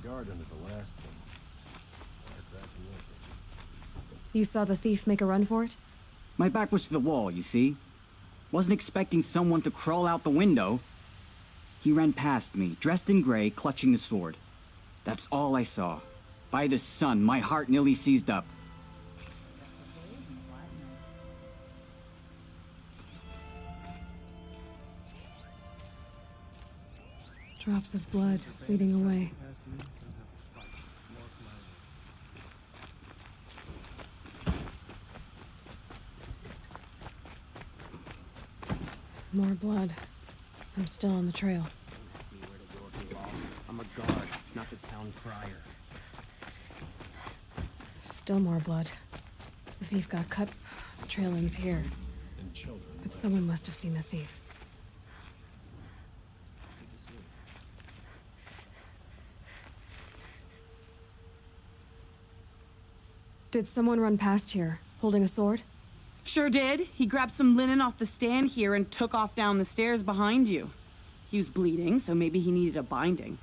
guard under the last one. You saw the thief make a run for it? My back was to the wall, you see. Wasn't expecting someone to crawl out the window. He ran past me, dressed in gray, clutching the sword. That's all I saw. By the sun, my heart nearly seized up. Drops of blood bleeding away. More blood. I'm still on the trail. Beware to go if you're lost. I'm a guard, not the town crier. Still more blood. The thief got cut. The trail ends here. And children. But someone must have seen the thief. Did someone run past here, holding a sword? Sure did. He grabbed some linen off the stand here and took off down the stairs behind you. He was bleeding, so maybe he needed a binding.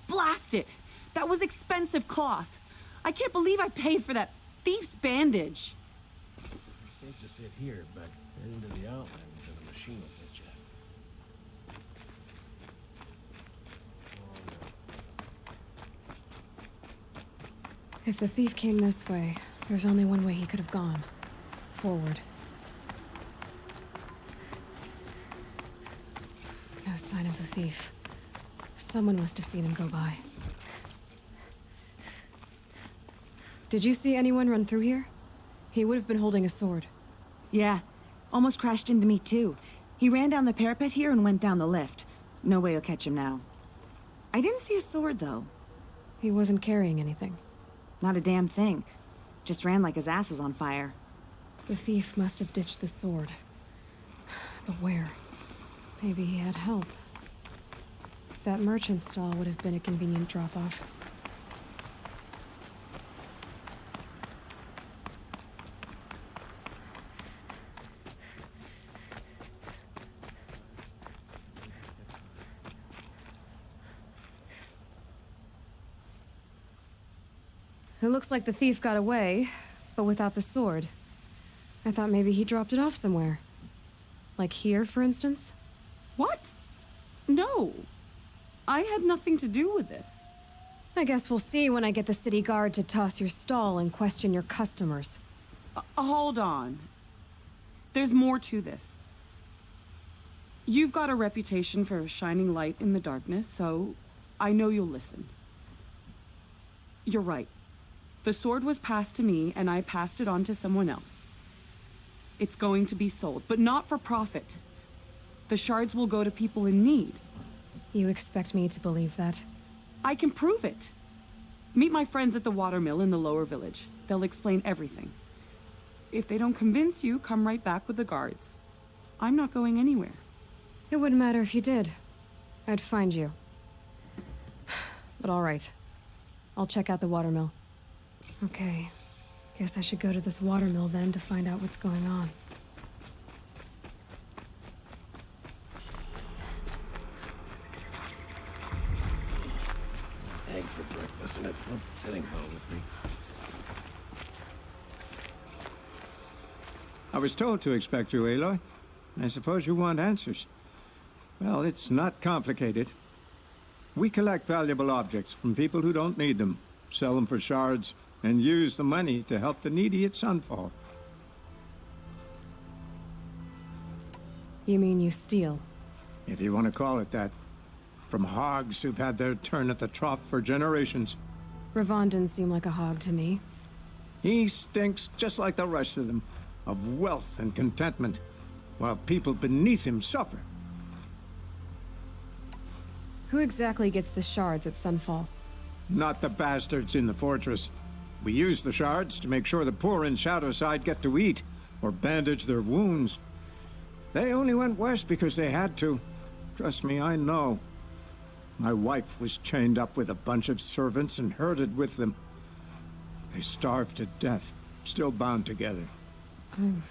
Blast it! That was expensive cloth. I can't believe I paid for that thief's bandage. It's safe to sit here, but head into the outlands and the machine will get you. If the thief came this way, there's only one way he could have gone. Forward. No sign of the thief. Someone must have seen him go by. Did you see anyone run through here? He would have been holding a sword. Yeah, almost crashed into me too. He ran down the parapet here and went down the lift. No way you'll catch him now. I didn't see a sword though. He wasn't carrying anything. Not a damn thing. Just ran like his ass was on fire. The thief must have ditched the sword. But where? Maybe he had help. That merchant stall would have been a convenient drop-off. It looks like the thief got away, but without the sword. I thought maybe he dropped it off somewhere. Like here, for instance? What? No. I had nothing to do with this. I guess we'll see when I get the city guard to toss your stall and question your customers. Hold on. There's more to this. You've got a reputation for shining light in the darkness, so I know you'll listen. You're right. The sword was passed to me, and I passed it on to someone else. It's going to be sold, but not for profit. The shards will go to people in need. You expect me to believe that? I can prove it. Meet my friends at the watermill in the lower village. They'll explain everything. If they don't convince you, come right back with the guards. I'm not going anywhere. It wouldn't matter if you did. I'd find you. But all right. I'll check out the watermill. Okay. Guess I should go to this watermill then to find out what's going on. Egg for breakfast, and it's not sitting well with me. I was told to expect you, Aloy. I suppose you want answers. Well, it's not complicated. We collect valuable objects from people who don't need them, sell them for shards, and use the money to help the needy at Sunfall. You mean you steal? If you want to call it that. From hogs who've had their turn at the trough for generations. Ravon didn't seem like a hog to me. He stinks just like the rest of them, of wealth and contentment, while people beneath him suffer. Who exactly gets the shards at Sunfall? Not the bastards in the fortress. We use the shards to make sure the poor in Shadowside get to eat, or bandage their wounds. They only went west because they had to. Trust me, I know. My wife was chained up with a bunch of servants and herded with them. They starved to death, still bound together. I'm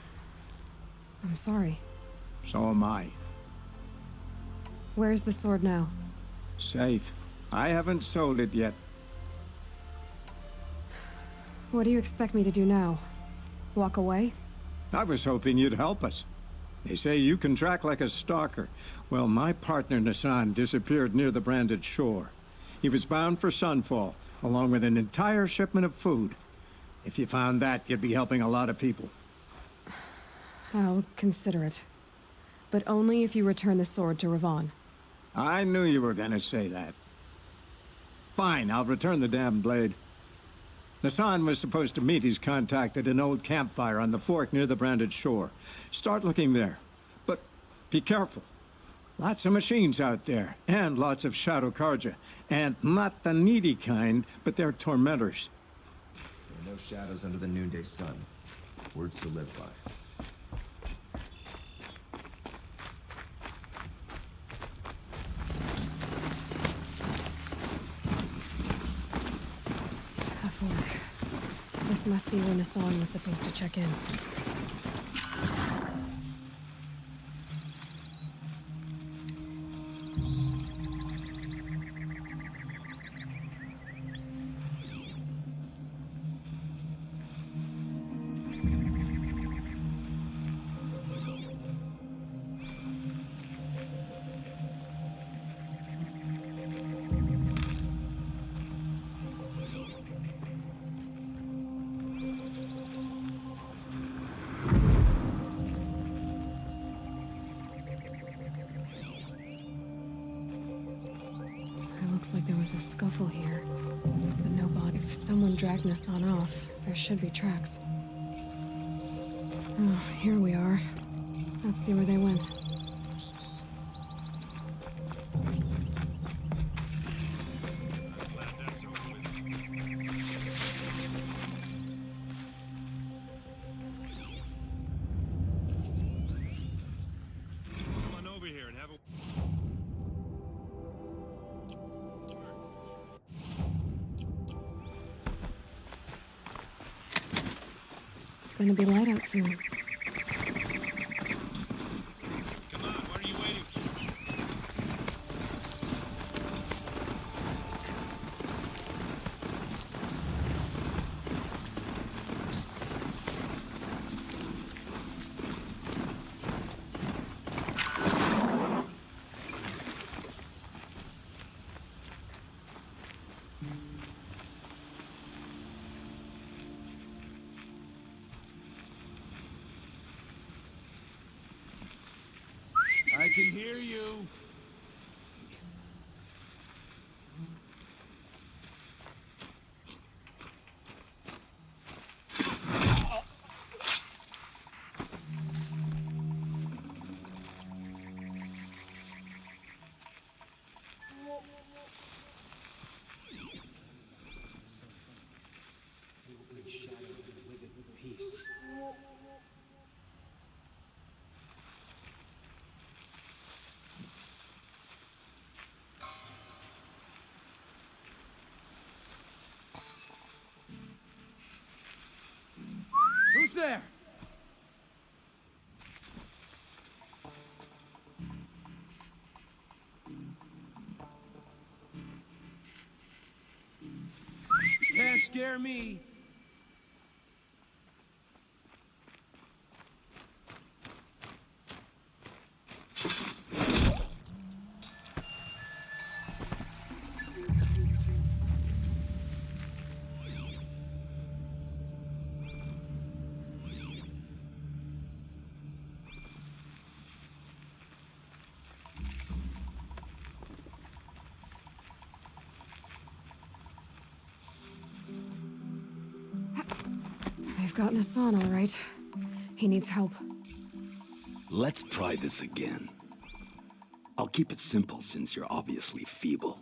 sorry. So am I. Where's the sword now? Safe. I haven't sold it yet. What do you expect me to do now? Walk away? I was hoping you'd help us. They say you can track like a stalker. Well, my partner Nassan disappeared near the branded shore. He was bound for Sunfall, along with an entire shipment of food. If you found that, you'd be helping a lot of people. I'll consider it. But only if you return the sword to Ravon. I knew you were gonna say that. Fine, I'll return the damn blade. Nassan was supposed to meet his contact at an old campfire on the fork near the branded shore. Start looking there. But be careful. Lots of machines out there, and lots of Shadow Karja. And not the needy kind, but they're tormentors. There are no shadows under the noonday sun. Words to live by. A fork. This must be where Nassan was supposed to check in. Looks like there was a scuffle here, but no body. If someone dragged Nassan off, there should be tracks. Oh, here we are. Let's see where they went. Come on over here and have a... Gonna be light out soon. Come on, what are you waiting for? I can hear you. Who's there? Can't scare me. I've got Nassan, all right. He needs help. Let's try this again. I'll keep it simple since you're obviously feeble.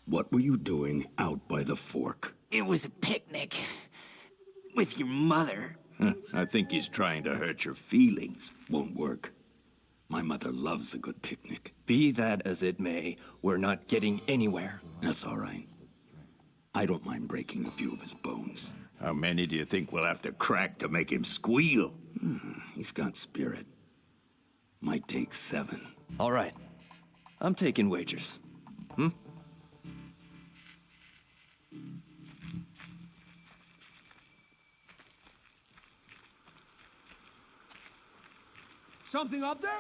What were you doing out by the fork? It was a picnic. With your mother. I think he's trying to hurt your feelings. Won't work. My mother loves a good picnic. Be that as it may, we're not getting anywhere. That's all right. I don't mind breaking a few of his bones. How many do you think we'll have to crack to make him squeal? He's got spirit. Might take 7. All right. I'm taking wagers. something up there?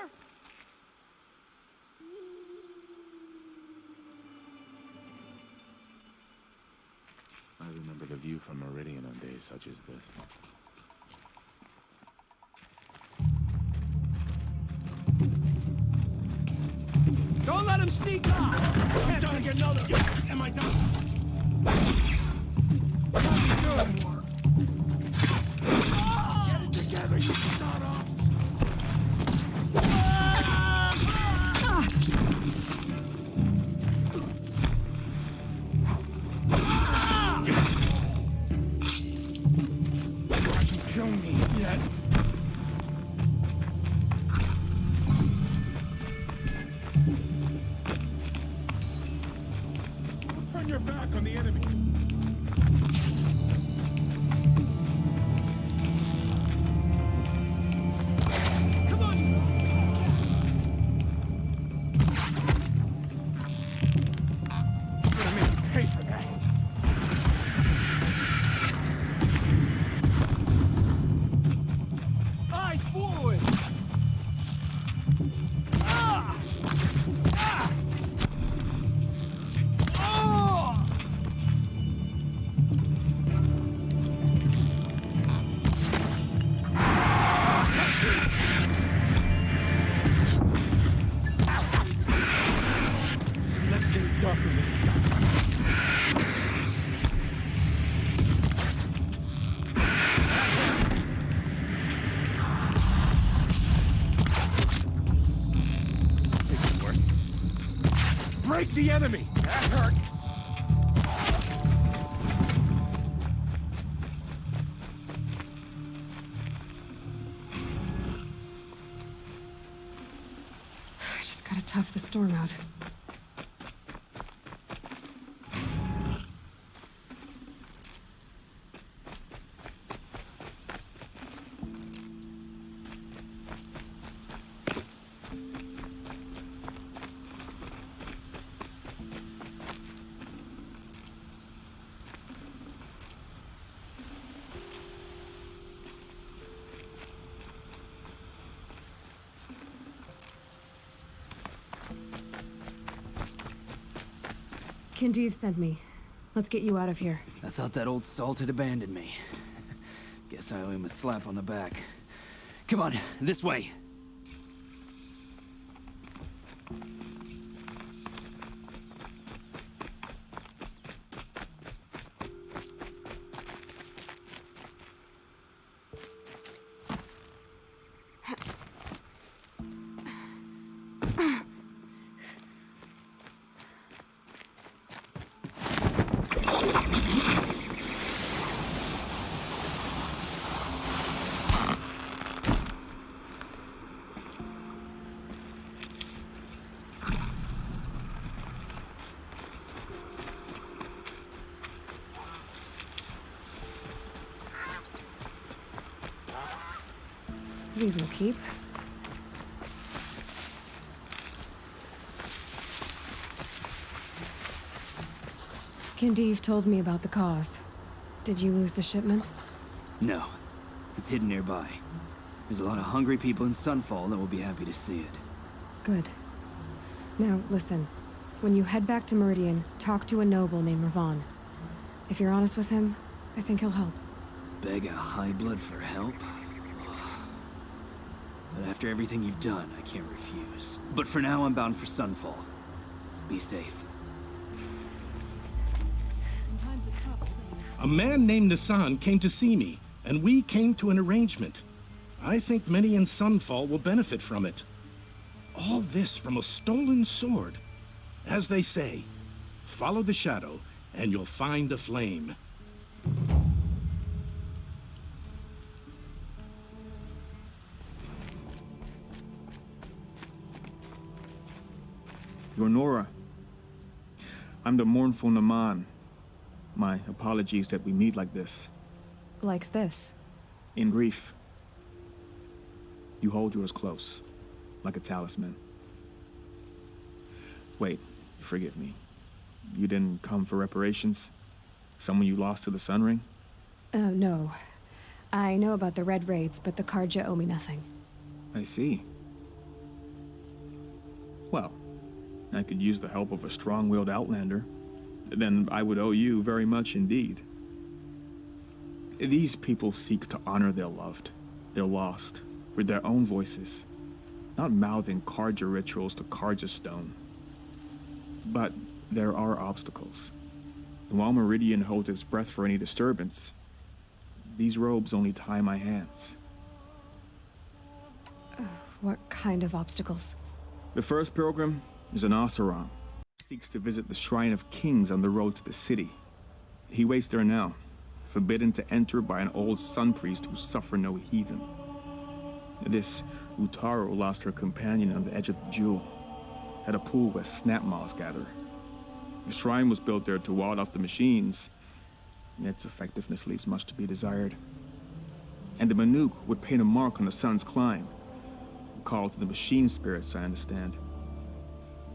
I remember the view from Meridian on days such as this. Don't let him sneak off! I'm trying to get another! Am I done? Get it together, you start off! Show me yet. Turn your back on the enemy. Come on. Gonna make you pay for that. Eyes forward! Ah! Ah! Oh! Let this darkness stop. Break the enemy! That hurt! I just gotta tough the storm out. Kindev sent me. Let's get you out of here. I thought that old salt had abandoned me. Guess I owe him a slap on the back. Come on, this way. These will keep. Kindev told me about the cause. Did you lose the shipment? No. It's hidden nearby. There's a lot of hungry people in Sunfall that will be happy to see it. Good. Now, listen. When you head back to Meridian, talk to a noble named Ravon. If you're honest with him, I think he'll help. Beg a high blood for help? But after everything you've done, I can't refuse. But for now, I'm bound for Sunfall. Be safe. A man named Nassan came to see me, and we came to an arrangement. I think many in Sunfall will benefit from it. All this from a stolen sword. As they say, follow the shadow, and you'll find a flame. Yornora, I'm the mournful Naman. My apologies that we meet like this. Like this? In grief. You hold yours close, like a talisman. Wait, forgive me. You didn't come for reparations? Someone you lost to the Sun Ring? No. I know about the Red Raids, but the Karja owe me nothing. I see. Well, I could use the help of a strong-willed outlander. Then I would owe you very much indeed. These people seek to honor their loved, their lost, with their own voices, not mouthing Carja rituals to Carja stone. But there are obstacles. And while Meridian holds its breath for any disturbance, these robes only tie my hands. What kind of obstacles? The first pilgrim is an Oseram. He seeks to visit the Shrine of Kings on the road to the city. He waits there now, forbidden to enter by an old sun priest who suffer no heathen. This Utaru lost her companion on the edge of the jewel, at a pool where snap moths gather. The shrine was built there to ward off the machines. Its effectiveness leaves much to be desired. And the Manuk would paint a mark on the sun's climb, a call to the machine spirits, I understand.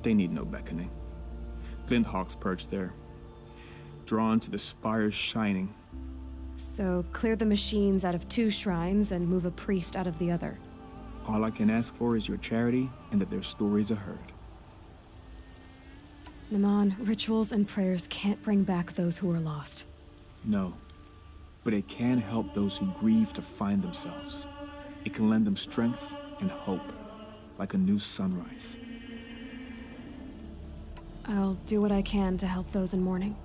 They need no beckoning. Glinthawks perch there, drawn to the spire's shining. So, clear the machines out of 2 shrines and move a priest out of the other. All I can ask for is your charity and that their stories are heard. Naman, rituals and prayers can't bring back those who are lost. No, but it can help those who grieve to find themselves. It can lend them strength and hope, like a new sunrise. I'll do what I can to help those in mourning.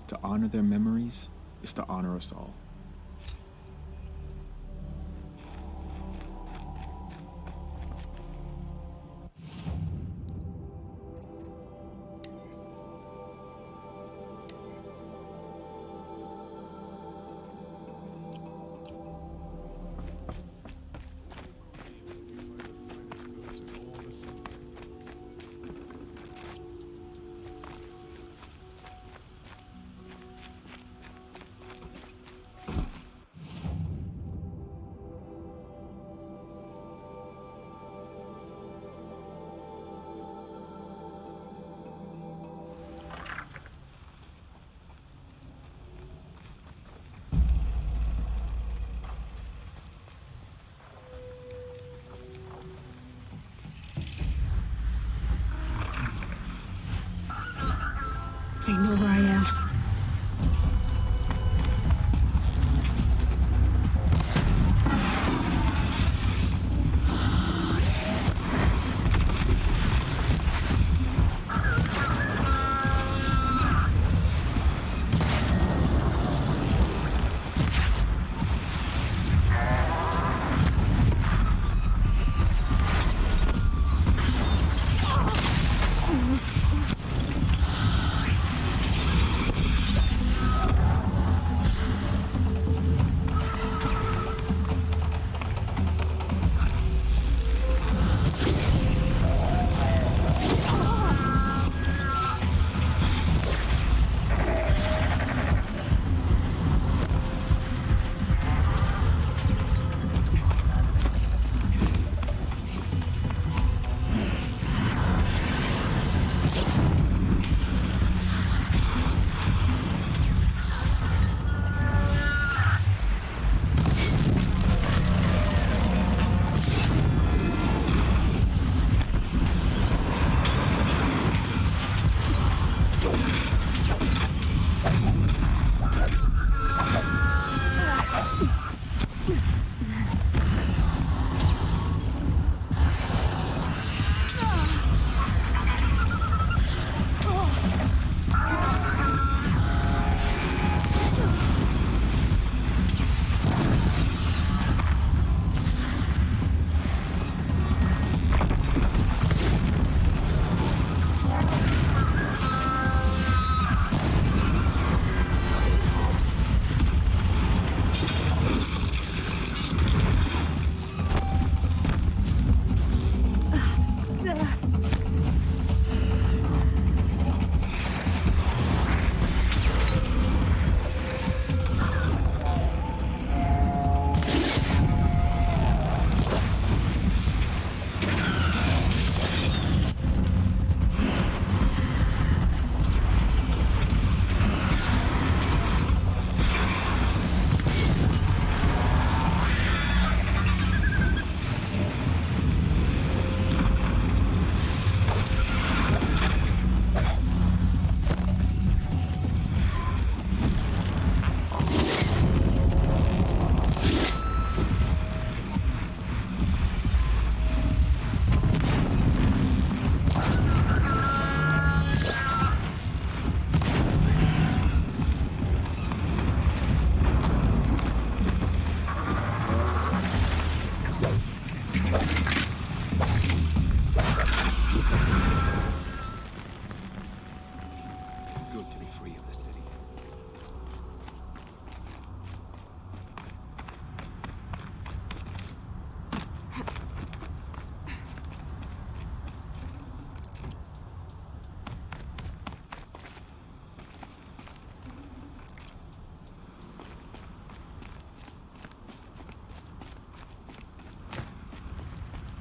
To honor their memories is to honor us all.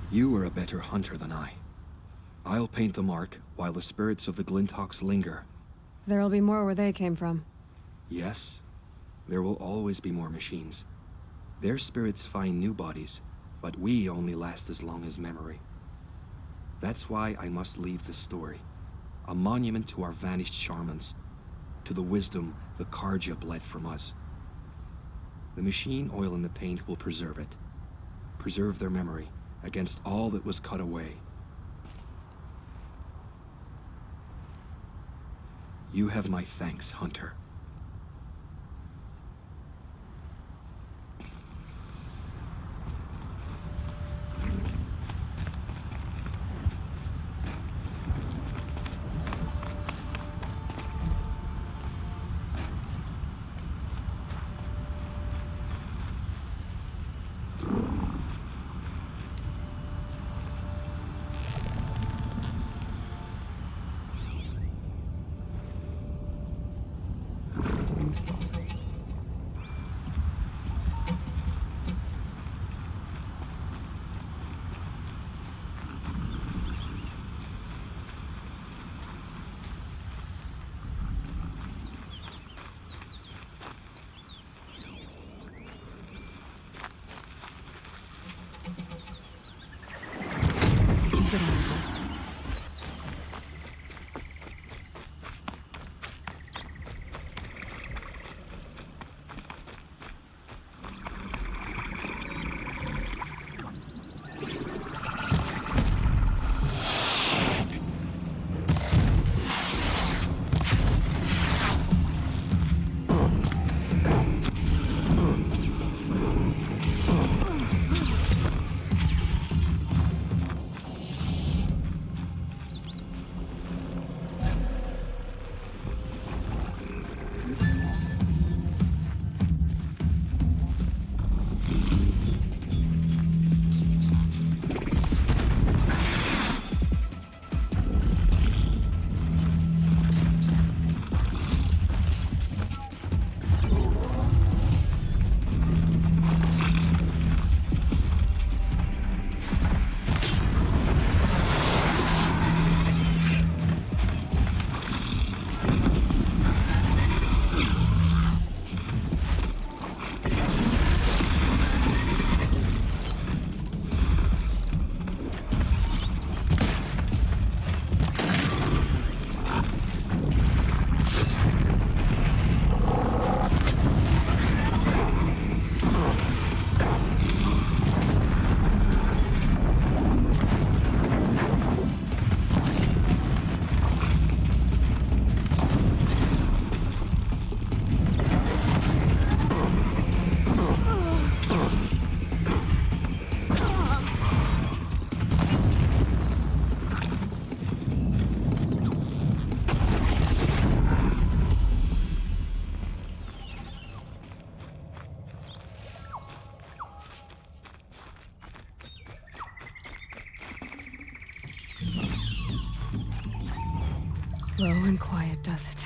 You are a better hunter than I. I'll paint the mark while the spirits of the Glinthawks linger. There'll be more where they came from. Yes, there will always be more machines. Their spirits find new bodies, but we only last as long as memory. That's why I must leave this story. A monument to our vanished shamans, to the wisdom the Karja bled from us. The machine oil in the paint will preserve it. Preserve their memory against all that was cut away. You have my thanks, Hunter. Slow and quiet does it.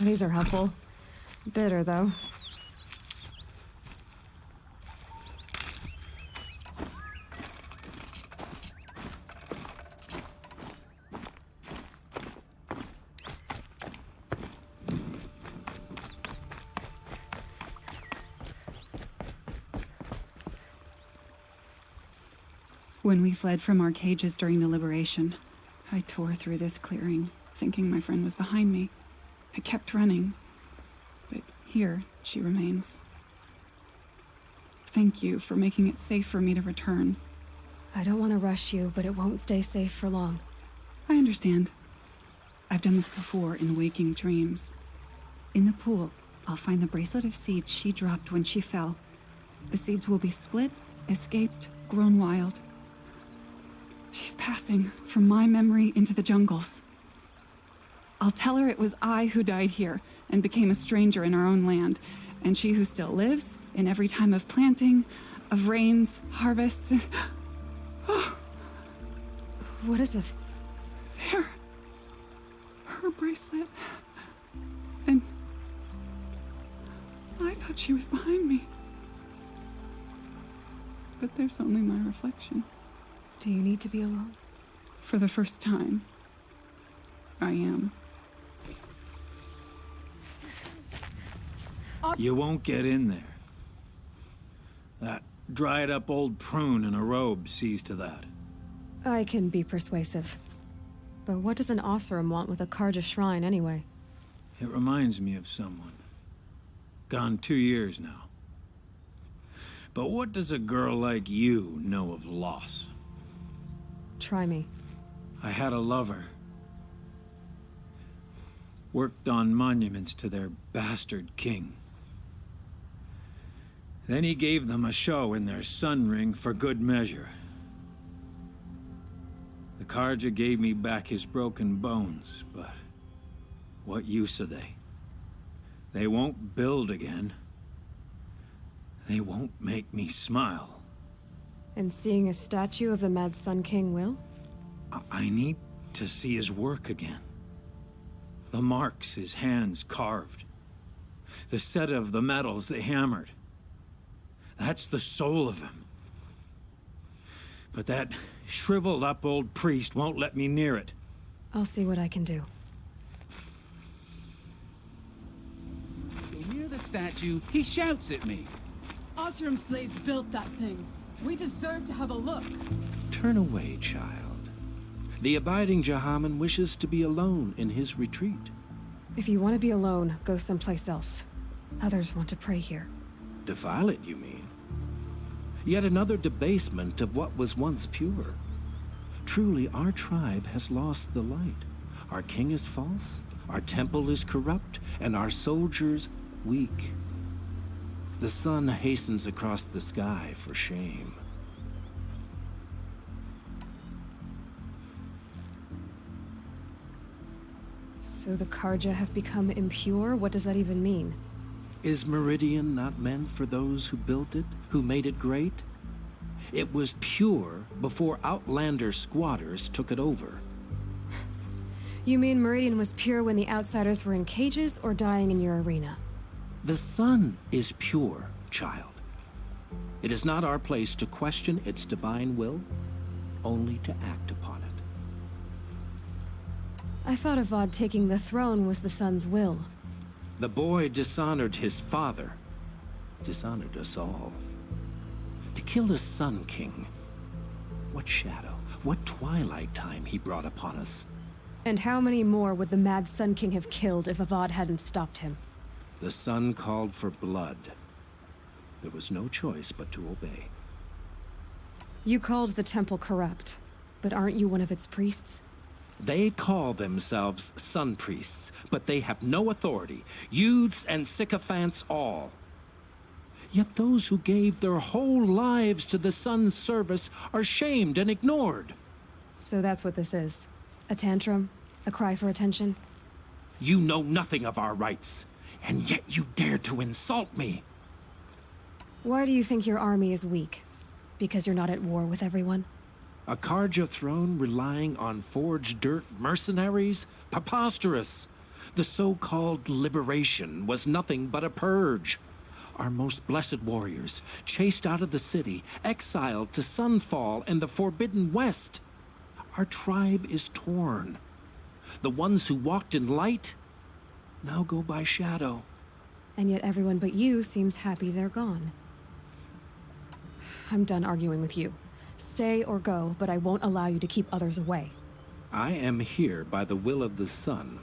These are helpful. Bitter, though. When we fled from our cages during the liberation, I tore through this clearing, thinking my friend was behind me. I kept running, but here she remains. Thank you for making it safe for me to return. I don't want to rush you, but it won't stay safe for long. I understand. I've done this before in waking dreams. In the pool, I'll find the bracelet of seeds she dropped when she fell. The seeds will be split, escaped, grown wild. She's passing from my memory into the jungles. I'll tell her it was I who died here and became a stranger in our own land, and she who still lives in every time of planting, of rains, harvests, and... Oh. What is it? There. Her bracelet. And... I thought she was behind me. But there's only my reflection. Do you need to be alone? For the first time, I am. You won't get in there. That dried-up old prune in a robe sees to that. I can be persuasive. But what does an Oseram want with a Karja shrine, anyway? It reminds me of someone. Gone 2 years now. But what does a girl like you know of loss? Try me. I had a lover. Worked on monuments to their bastard king. Then he gave them a show in their sun ring for good measure. The Karja gave me back his broken bones, but what use are they? They won't build again. They won't make me smile. And seeing a statue of the Mad Sun King will? I need to see his work again. The marks his hands carved. The set of the metals they hammered. That's the soul of him. But that shriveled up old priest won't let me near it. I'll see what I can do. Near the statue, he shouts at me. Oseram slaves built that thing. We deserve to have a look. Turn away, child. The abiding Jahaman wishes to be alone in his retreat. If you want to be alone, go someplace else. Others want to pray here. Defile it, you mean? Yet another debasement of what was once pure. Truly, our tribe has lost the light. Our king is false, our temple is corrupt, and our soldiers weak. The sun hastens across the sky for shame. So the Karja have become impure? What does that even mean? Is Meridian not meant for those who built it, who made it great? It was pure before outlander squatters took it over. You mean Meridian was pure when the outsiders were in cages or dying in your arena? The sun is pure, child. It is not our place to question its divine will, only to act upon it. I thought Avad taking the throne was the sun's will. The boy dishonored his father, dishonored us all. To kill the Sun King, what shadow, what twilight time he brought upon us. And how many more would the Mad Sun King have killed if Avad hadn't stopped him? The sun called for blood. There was no choice but to obey. You called the temple corrupt, but aren't you one of its priests? They call themselves sun priests, but they have no authority. Youths and sycophants all. Yet those who gave their whole lives to the sun's service are shamed and ignored. So that's what this is. A tantrum? A cry for attention? You know nothing of our rights, and yet you dare to insult me. Why do you think your army is weak? Because you're not at war with everyone? A Karja throne relying on forged dirt mercenaries? Preposterous! The so-called liberation was nothing but a purge. Our most blessed warriors, chased out of the city, exiled to Sunfall and the Forbidden West. Our tribe is torn. The ones who walked in light now go by shadow. And yet everyone but you seems happy they're gone. I'm done arguing with you. Stay or go, but I won't allow you to keep others away. I am here by the will of the sun.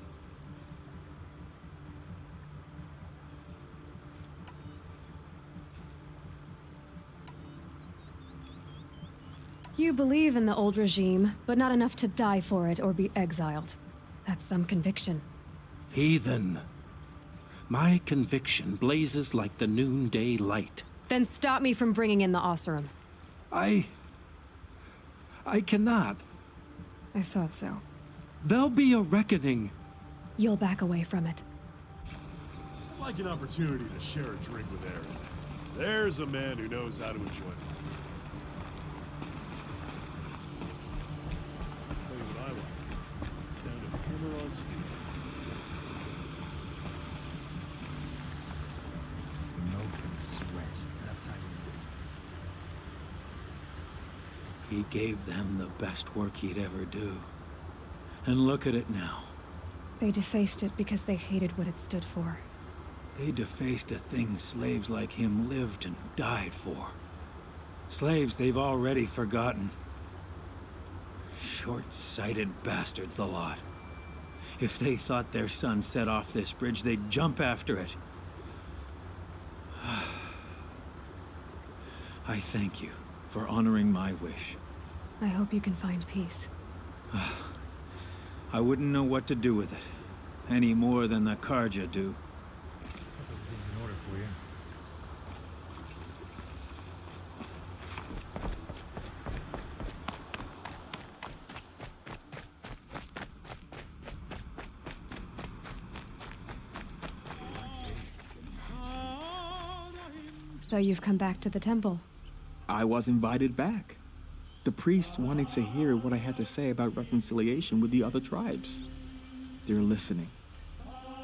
You believe in the old regime, but not enough to die for it or be exiled. That's some conviction. Heathen. My conviction blazes like the noonday light. Then stop me from bringing in the Oseram. I cannot. I thought so. There'll be a reckoning. You'll back away from it. It's like an opportunity to share a drink with Aaron. There's a man who knows how to enjoy it. I'll tell you what I like. The sound of hammer on steel. Smoke and sweat. That's how you He gave them the best work he'd ever do. And look at it now. They defaced it because they hated what it stood for. They defaced a thing slaves like him lived and died for. Slaves they've already forgotten. Short-sighted bastards, the lot. If they thought their son set off this bridge, they'd jump after it. I thank you for honoring my wish. I hope you can find peace. I wouldn't know what to do with it, any more than the Karja do. Everything's in order for you. So you've come back to the temple. I was invited back. The priests wanted to hear what I had to say about reconciliation with the other tribes. They're listening.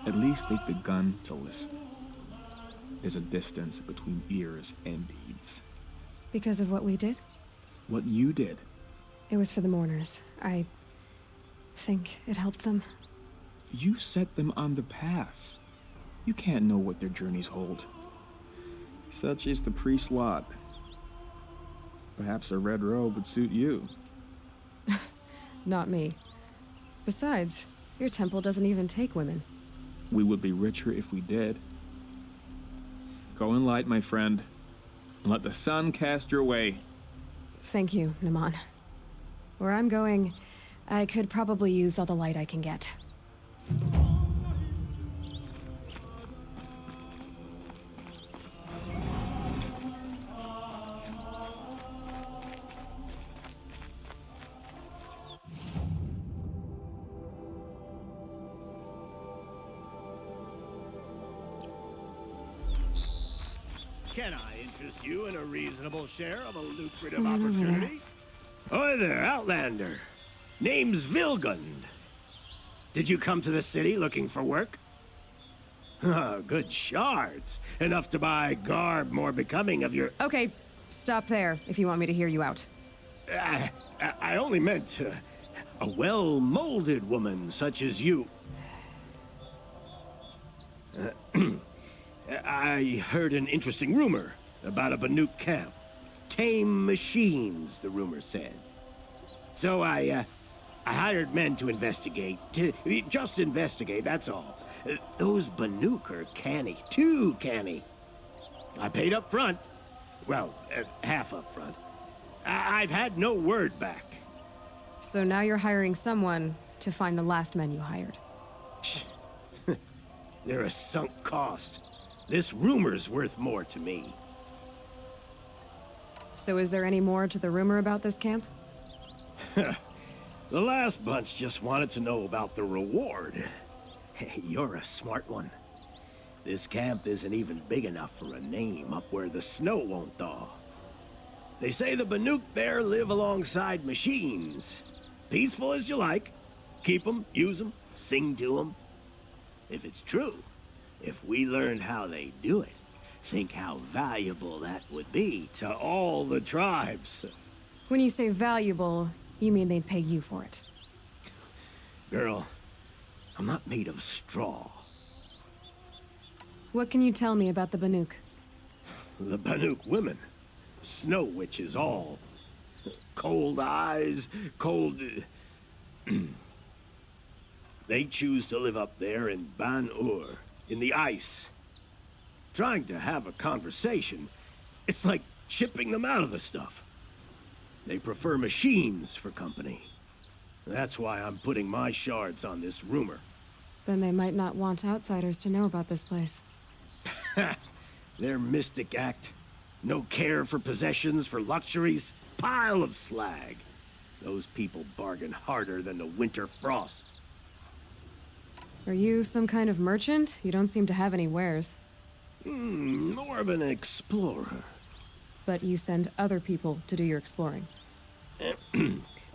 At least they've begun to listen. There's a distance between ears and deeds. Because of what we did? What you did. It was for the mourners. I think it helped them. You set them on the path. You can't know what their journeys hold. Such is the priest's lot. Perhaps a red robe would suit you. Not me. Besides, your temple doesn't even take women. We would be richer if we did. Go in light, my friend, and let the sun cast your way. Thank you, Naman. Where I'm going, I could probably use all the light I can get. Can I interest you in a reasonable share of a lucrative Someone over there. opportunity? Hi there, Outlander. Name's Vilgund. Did you come to the city looking for work? Good shards. Enough to buy garb more becoming of your... Okay, stop there if you want me to hear you out. I only meant a well-molded woman such as you. I heard an interesting rumor about a Banuk camp. Tame machines, the rumor said. So I hired men to investigate. Just investigate, that's all. Those Banuk are canny, too canny. I paid up front. Well, half up front. I've had no word back. So now you're hiring someone to find the last men you hired. They're a sunk cost. This rumor's worth more to me. So is there any more to the rumor about this camp? The last bunch just wanted to know about the reward. Hey, you're a smart one. This camp isn't even big enough for a name up where the snow won't thaw. They say the Banuk there live alongside machines. Peaceful as you like. Keep them, use them, sing to them. If it's true, if we learned how they do it, think how valuable that would be to all the tribes. When you say valuable, you mean they'd pay you for it. Girl, I'm not made of straw. What can you tell me about the Banuk? The Banuk women. Snow witches all. cold eyes, cold... They choose to live up there in Ban-Ur, in the ice. Trying to have a conversation, it's like shipping them out of the stuff. They prefer machines for company. That's why I'm putting my shards on this rumor. Then they might not want outsiders to know about this place. Their mystic act. No care for possessions, for luxuries. Pile of slag. Those people bargain harder than the winter frost. Are you some kind of merchant? You don't seem to have any wares. More of an explorer. But you send other people to do your exploring.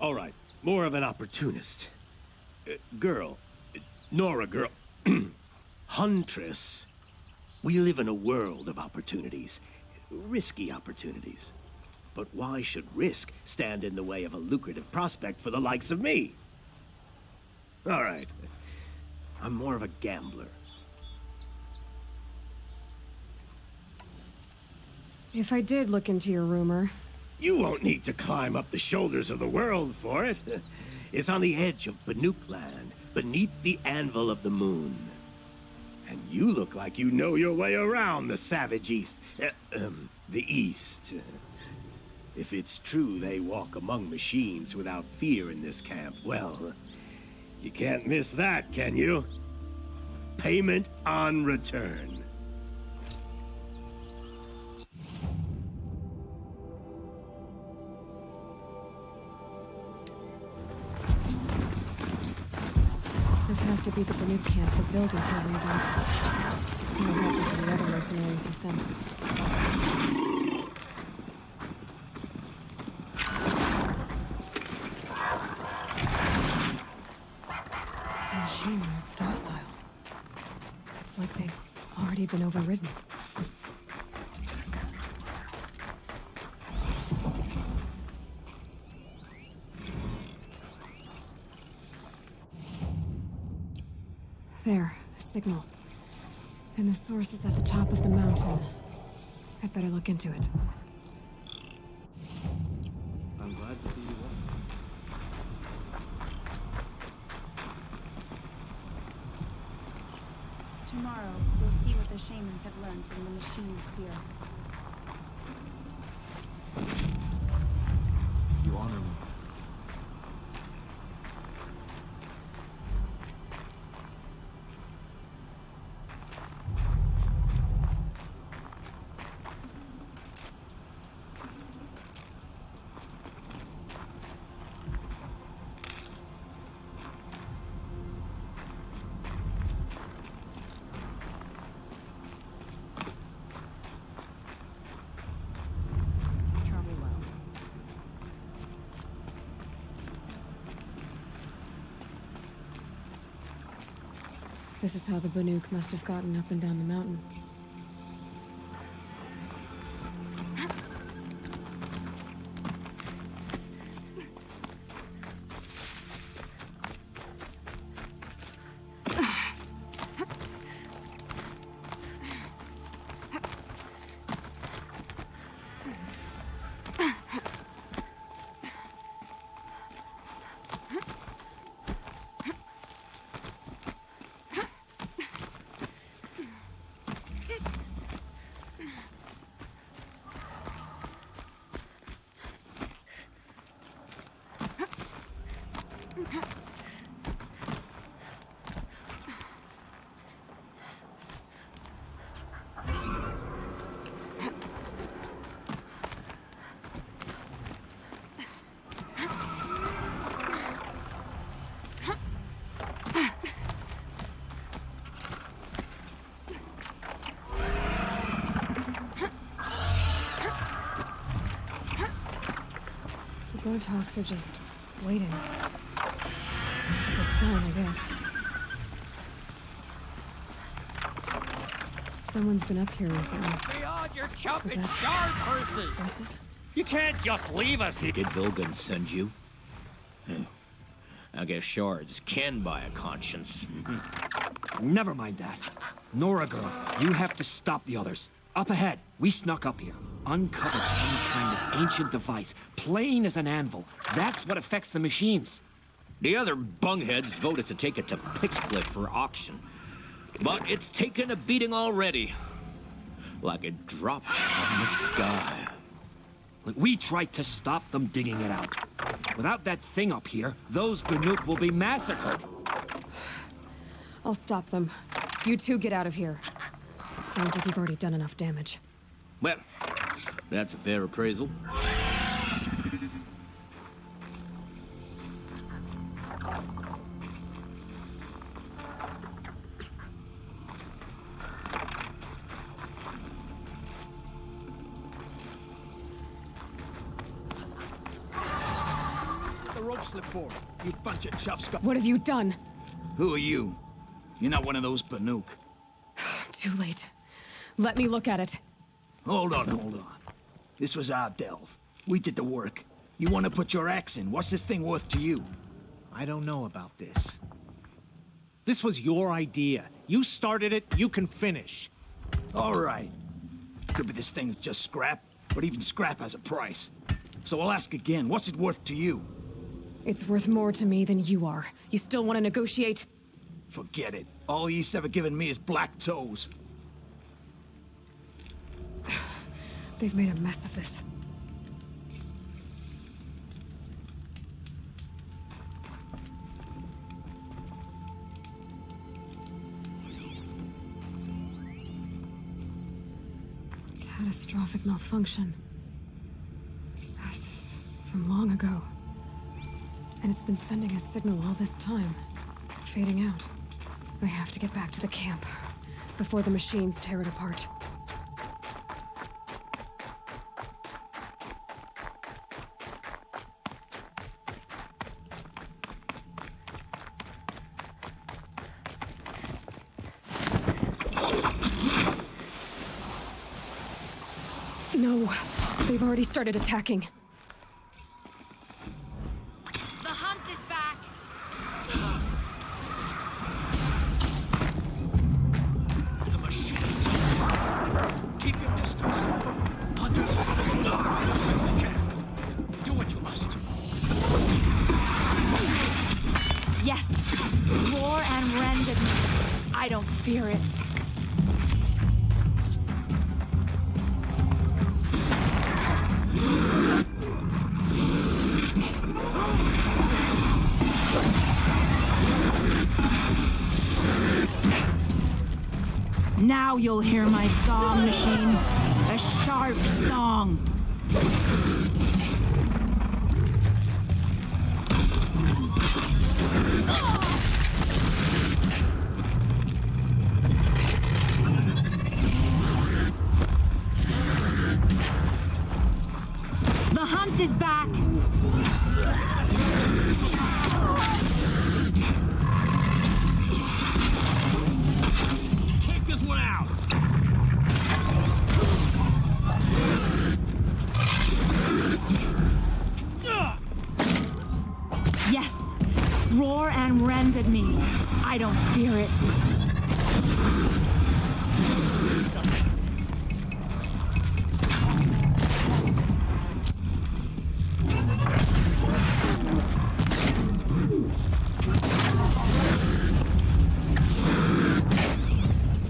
All right, more of an opportunist. Girl. Nora girl. Huntress. We live in a world of opportunities. Risky opportunities. But why should risk stand in the way of a lucrative prospect for the likes of me? All right. I'm more of a gambler. If I did look into your rumor... You won't need to climb up the shoulders of the world for it. It's on the edge of Banuk land, beneath the anvil of the moon. And you look like you know your way around the savage east. The east. If it's true they walk among machines without fear in this camp, well, you can't miss that, can you? Payment on return. This has to be the Banuk camp the builder told me about. See what happened to the other mercenaries he sent. The machines are docile. It's like they've already been overridden. There, a signal. And the source is at the top of the mountain. I'd better look into it. I'm glad to see you well. Tomorrow, we'll see what the shamans have learned from the machine's fear. You honor me. This is how the Banuk must have gotten up and down the mountain. Botox are just waiting. Good sign, I guess. Someone's been up here recently. Beyond your chump Was and that shard purses! horses? You can't just leave us here! Did Vilgun send you? I guess shards can buy a conscience. Never mind that. Nora girl, you have to stop the others. Up ahead. We snuck up here. uncovered some kind of ancient device, plain as an anvil. That's what affects the machines. The other bungheads voted to take it to Pixcliff for auction. But it's taken a beating already. Like it dropped from the sky. We tried to stop them digging it out. Without that thing up here, those Banuk will be massacred. I'll stop them. You two get out of here. It sounds like you've already done enough damage. Well, that's a fair appraisal. The rope slipped forward. You bunch of chuffs. What have you done? Who are you? You're not one of those Banuk. Too late. Let me look at it. Hold on. This was our delve. We did the work. You want to put your axe in? What's this thing worth to you? I don't know about this. This was your idea. You started it, you can finish. All right. Could be this thing's just scrap, but even scrap has a price. So I'll ask again, what's it worth to you? It's worth more to me than you are. You still want to negotiate? Forget it. All East's ever given me is black toes. They've made a mess of this. Catastrophic malfunction. This is from long ago. And it's been sending a signal all this time. Fading out. I have to get back to the camp before the machines tear it apart. No, they've already started attacking. The hunt is back. The machines. Keep your distance. Hunters. Do what you must. Yes. Roar and rend at me. I don't fear it. Now you'll hear my song machine. A sharp song. The hunt is back. Take this one out. Yes. Roar and rend at me. I don't fear it.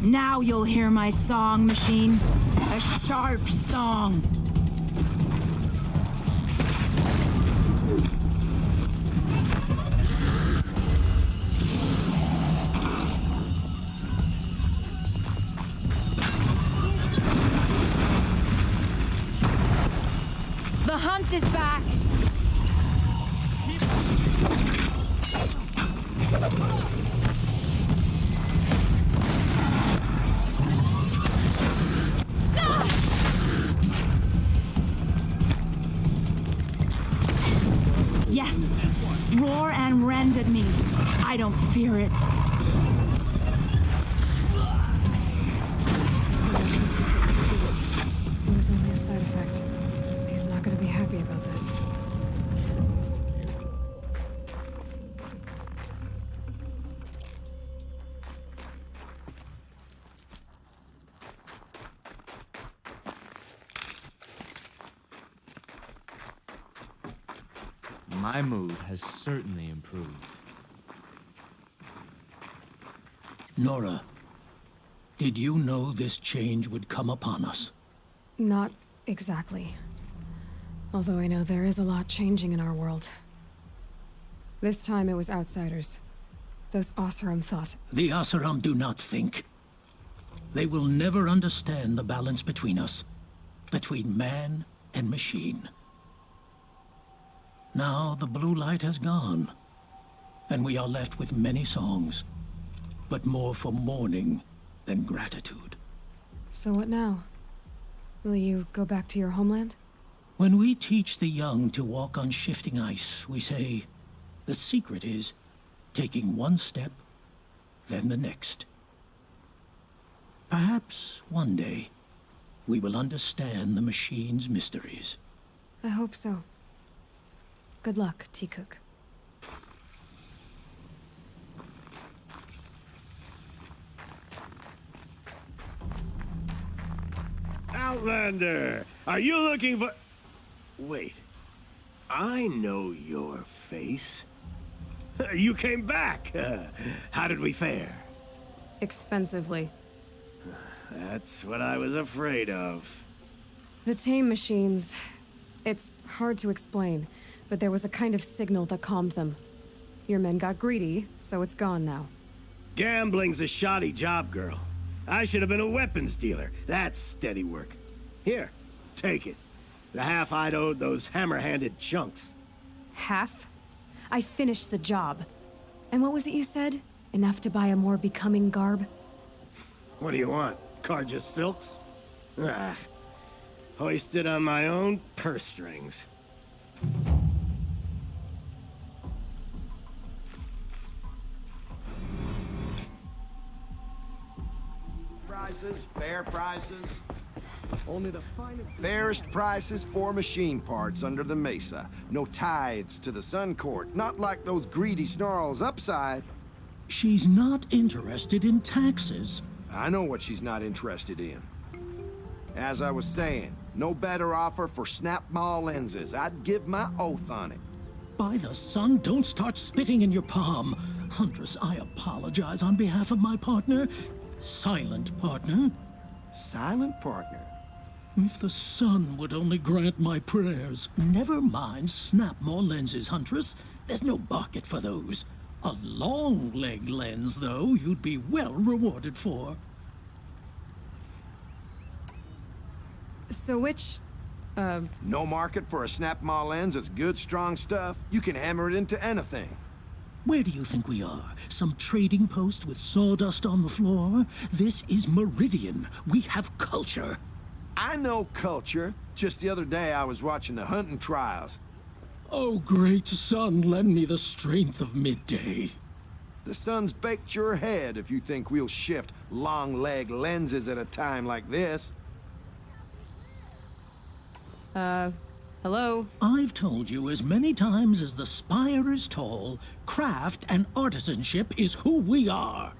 Now you'll hear my song machine. A sharp song. The hunt is back. Yes. Roar and rend at me. I don't fear it. It was only a side effect. He's not going to be happy about this. My mood has certainly improved. Nora, did you know this change would come upon us? Not exactly. Although I know there is a lot changing in our world. This time it was outsiders. Those Oseram thought. The Oseram do not think. They will never understand the balance between us. Between man and machine. Now the blue light has gone. And we are left with many songs. But more for mourning than gratitude. So what now? Will you go back to your homeland? When we teach the young to walk on shifting ice, we say, the secret is taking one step, then the next. Perhaps one day, we will understand the machine's mysteries. I hope so. Good luck, T-Cook. Outlander, are you looking for... Wait, I know your face. You came back. How did we fare? Expensively. That's what I was afraid of. The tame machines... It's hard to explain, but there was a kind of signal that calmed them. Your men got greedy, so it's gone now. Gambling's a shoddy job, girl. I should have been a weapons dealer. That's steady work. Here, take it. The half I'd owed those hammer-handed chunks. Half? I finished the job. And what was it you said? Enough to buy a more becoming garb? What do you want? Carja silks? Ah, hoisted on my own purse strings. Prices, fair prices. Only the finest... Fairest prices for machine parts under the mesa. No tithes to the Sun Court, not like those greedy snarls upside. She's not interested in taxes. I know what she's not interested in. As I was saying, no better offer for snap-maw lenses. I'd give my oath on it. By the sun, don't start spitting in your palm. Huntress, I apologize on behalf of my partner. Silent partner. Silent partner? If the sun would only grant my prayers. Never mind snap-maw lenses, Huntress. There's no market for those. A long-leg lens, though, you'd be well rewarded for. So which... No market for a snap-maw lens that's good, strong stuff? You can hammer it into anything. Where do you think we are? Some trading post with sawdust on the floor? This is Meridian. We have culture. I know culture. Just the other day I was watching the hunting trials. Oh, great sun, lend me the strength of midday. The sun's baked your head if you think we'll shift long-leg lenses at a time like this. Hello? I've told you as many times as the spire is tall, craft and artisanship is who we are.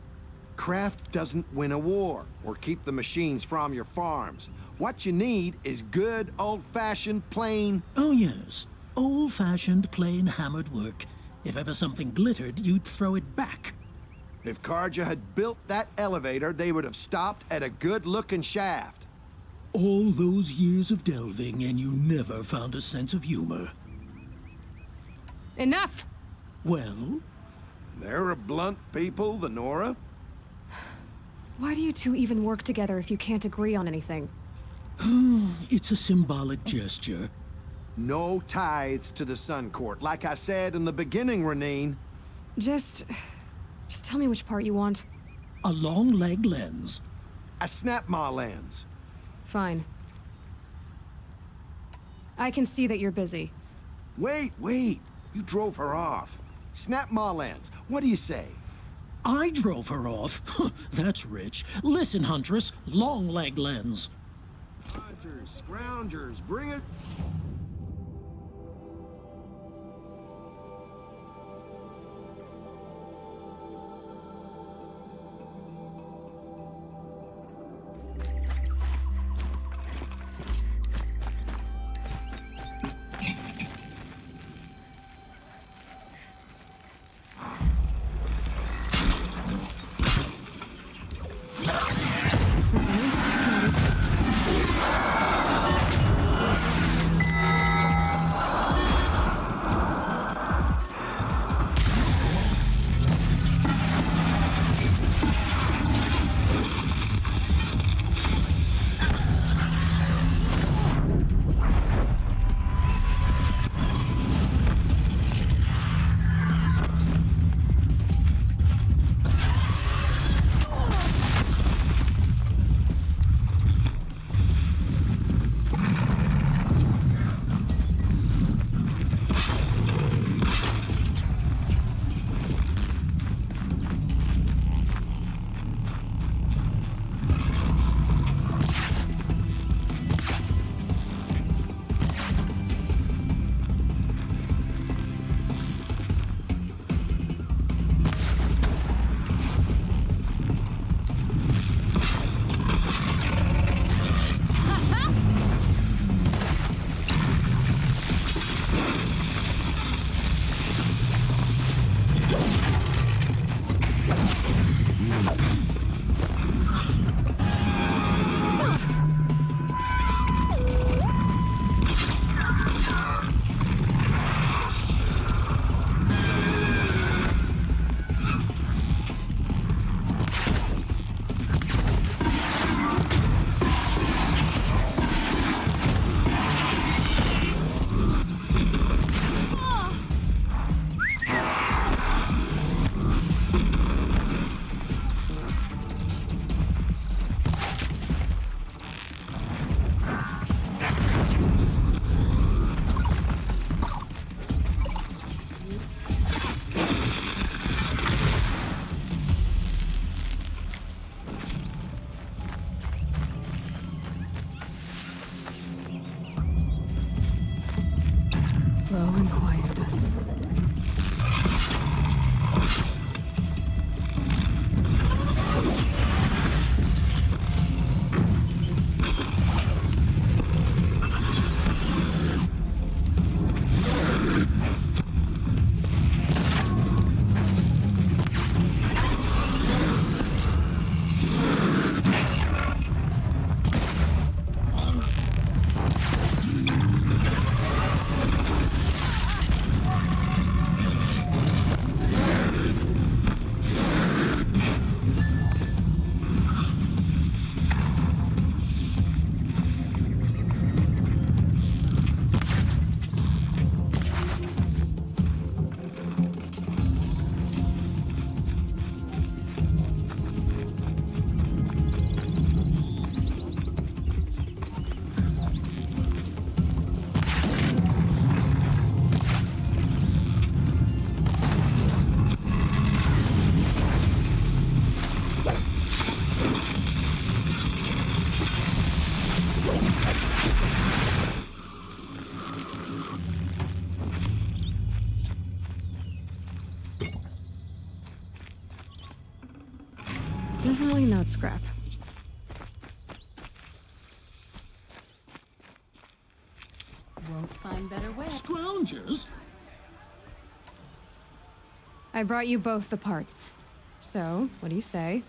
Craft doesn't win a war, or keep the machines from your farms. What you need is good, old-fashioned, plain... Oh, yes. Old-fashioned, plain hammered work. If ever something glittered, you'd throw it back. If Carja had built that elevator, they would have stopped at a good-looking shaft. All those years of delving, and you never found a sense of humor. Enough! Well? They're a blunt people, the Nora. Why do you two even work together if you can't agree on anything? It's a symbolic gesture. No tithes to the Sun Court, like I said in the beginning, Renine. Just tell me which part you want. A long-leg lens. A snap-maw lens. Fine. I can see that you're busy. Wait. You drove her off. Snap-maw lens. What do you say? I drove her off? That's rich. Listen, Huntress. Long-leg lens. Hunters, scroungers, bring it... Definitely not scrap. Won't find better way. Scroungers? I brought you both the parts. So, what do you say?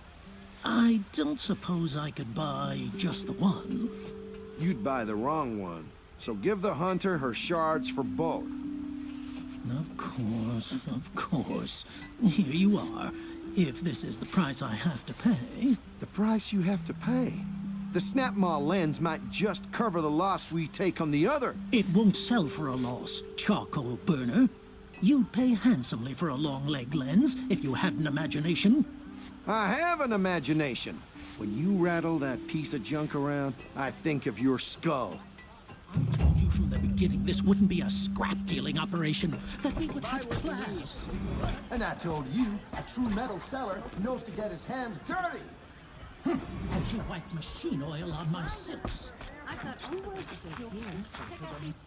I don't suppose I could buy just the one. You'd buy the wrong one. So give the hunter her shards for both. Of course, of course. Here you are. If this is the price I have to pay. The price you have to pay? The Snapmaw lens might just cover the loss we take on the other. It won't sell for a loss, charcoal burner. You'd pay handsomely for a long leg lens if you had an imagination. I have an imagination. When you rattle that piece of junk around, I think of your skull. I told you from the beginning this wouldn't be a scrap-dealing operation, that we would have class. And I told you, a true metal seller knows to get his hands dirty. Had you wiped machine oil on my silks? I thought Aloy was here.